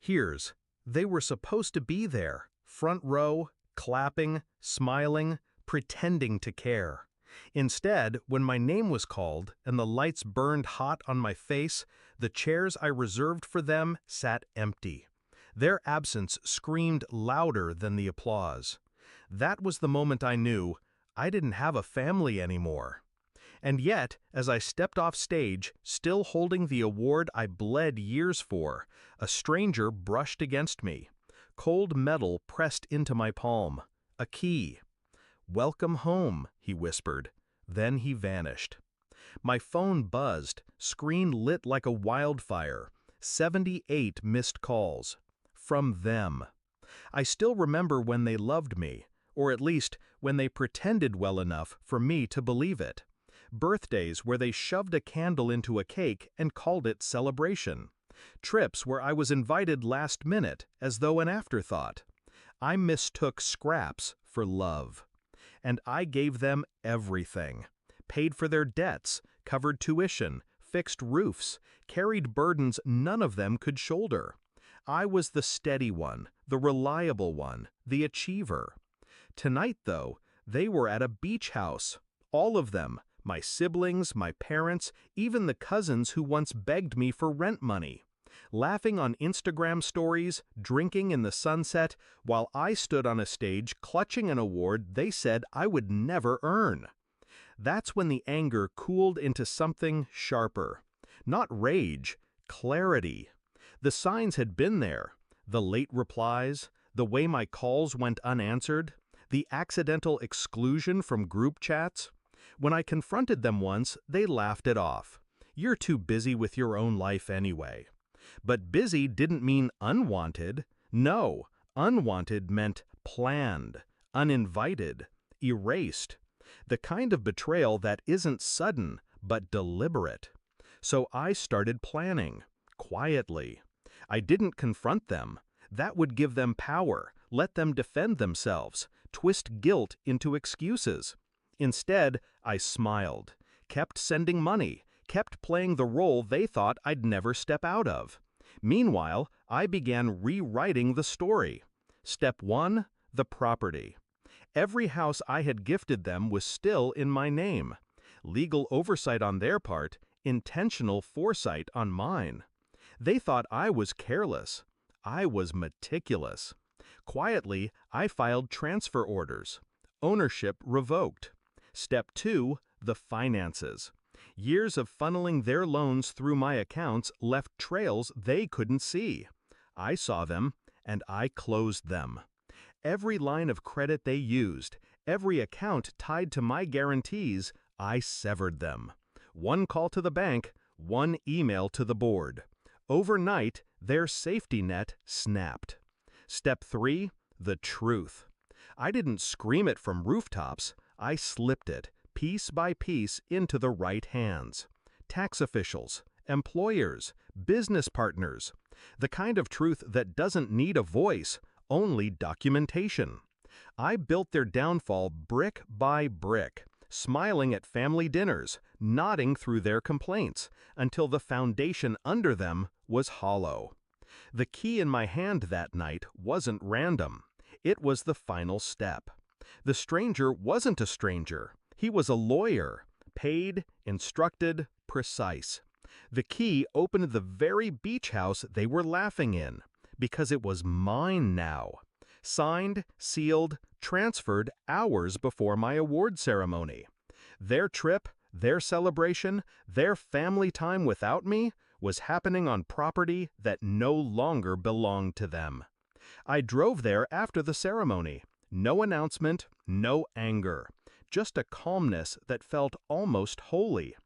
Here's, they were supposed to be there, front row, clapping, smiling, pretending to care. Instead, when my name was called and the lights burned hot on my face, the chairs I reserved for them sat empty. Their absence screamed louder than the applause. That was the moment I knew I didn't have a family anymore. And yet, as I stepped off stage, still holding the award I bled years for, a stranger brushed against me. Cold metal pressed into my palm. A key. "Welcome home," he whispered. Then he vanished. My phone buzzed, screen lit like a wildfire. 78 missed calls. From them. I still remember when they loved me, or at least when they pretended well enough for me to believe it. Birthdays where they shoved a candle into a cake and called it celebration. Trips where I was invited last minute as though an afterthought. I mistook scraps for love. And I gave them everything. Paid for their debts, covered tuition, fixed roofs, carried burdens none of them could shoulder. I was the steady one, the reliable one, the achiever. Tonight, though, they were at a beach house. All of them. My siblings, my parents, even the cousins who once begged me for rent money. Laughing on Instagram stories, drinking in the sunset, while I stood on a stage clutching an award they said I would never earn. That's when the anger cooled into something sharper. Not rage, clarity. The signs had been there. The late replies, the way my calls went unanswered, the accidental exclusion from group chats. When I confronted them once, they laughed it off. You're too busy with your own life anyway. But busy didn't mean unwanted. No, unwanted meant planned, uninvited, erased. The kind of betrayal that isn't sudden, but deliberate. So I started planning, quietly. I didn't confront them. That would give them power, let them defend themselves, twist guilt into excuses. Instead, I smiled, kept sending money, kept playing the role they thought I'd never step out of. Meanwhile, I began rewriting the story. Step 1, the property. Every house I had gifted them was still in my name. Legal oversight on their part, intentional foresight on mine. They thought I was careless. I was meticulous. Quietly, I filed transfer orders. Ownership revoked. Step 2, the finances. Years of funneling their loans through my accounts left trails they couldn't see. I saw them, and I closed them. Every line of credit they used, every account tied to my guarantees, I severed them. One call to the bank, one email to the board. Overnight, their safety net snapped. Step 3, the truth. I didn't scream it from rooftops. I slipped it, piece by piece, into the right hands. Tax officials, employers, business partners. The kind of truth that doesn't need a voice, only documentation. I built their downfall brick by brick, smiling at family dinners, nodding through their complaints, until the foundation under them was hollow. The key in my hand that night wasn't random. It was the final step. The stranger wasn't a stranger. He was a lawyer, paid, instructed, precise. The key opened the very beach house they were laughing in, because it was mine now. Signed, sealed, transferred hours before my award ceremony. Their trip, their celebration, their family time without me was happening on property that no longer belonged to them. I drove there after the ceremony. No announcement, no anger. Just a calmness that felt almost holy.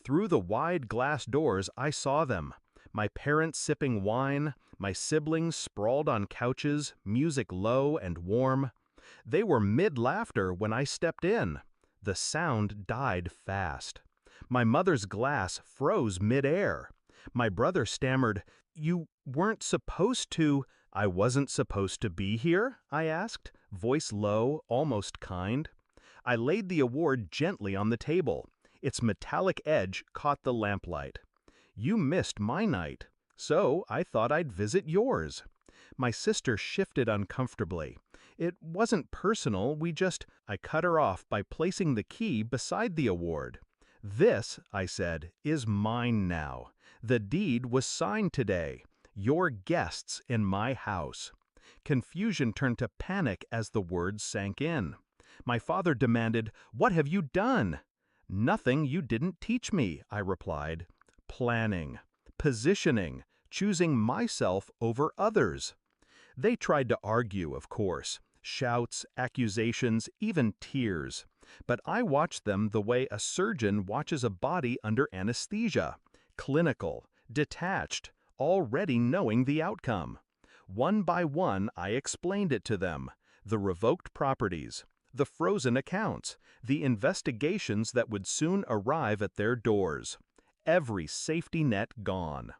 Through the wide glass doors I saw them. My parents sipping wine, my siblings sprawled on couches, music low and warm. They were mid-laughter when I stepped in. The sound died fast. My mother's glass froze mid-air. My brother stammered, "You weren't supposed to—" "I wasn't supposed to be here?" I asked, voice low, almost kind. I laid the award gently on the table. Its metallic edge caught the lamplight. "You missed my night. So I thought I'd visit yours. My sister shifted uncomfortably. It wasn't personal, I cut her off by placing the key beside the award. This, I said, is mine now. The deed was signed today. Your guests in my house. Confusion turned to panic as the words sank in. My father demanded, "What have you done?" "Nothing you didn't teach me," I replied. Planning, positioning, choosing myself over others. They tried to argue, of course. Shouts, accusations, even tears. But I watched them the way a surgeon watches a body under anesthesia. Clinical, detached, already knowing the outcome. One by one, I explained it to them. The revoked properties, the frozen accounts, the investigations that would soon arrive at their doors. Every safety net gone.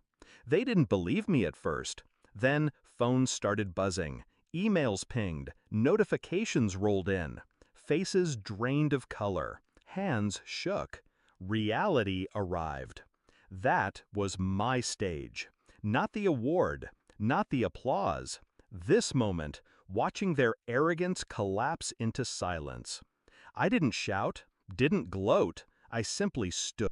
They didn't believe me at first. Then phones started buzzing, emails pinged, notifications rolled in. Faces drained of color, hands shook. Reality arrived. That was my stage. Not the award, not the applause. This moment, watching their arrogance collapse into silence. I didn't shout, didn't gloat. I simply stood.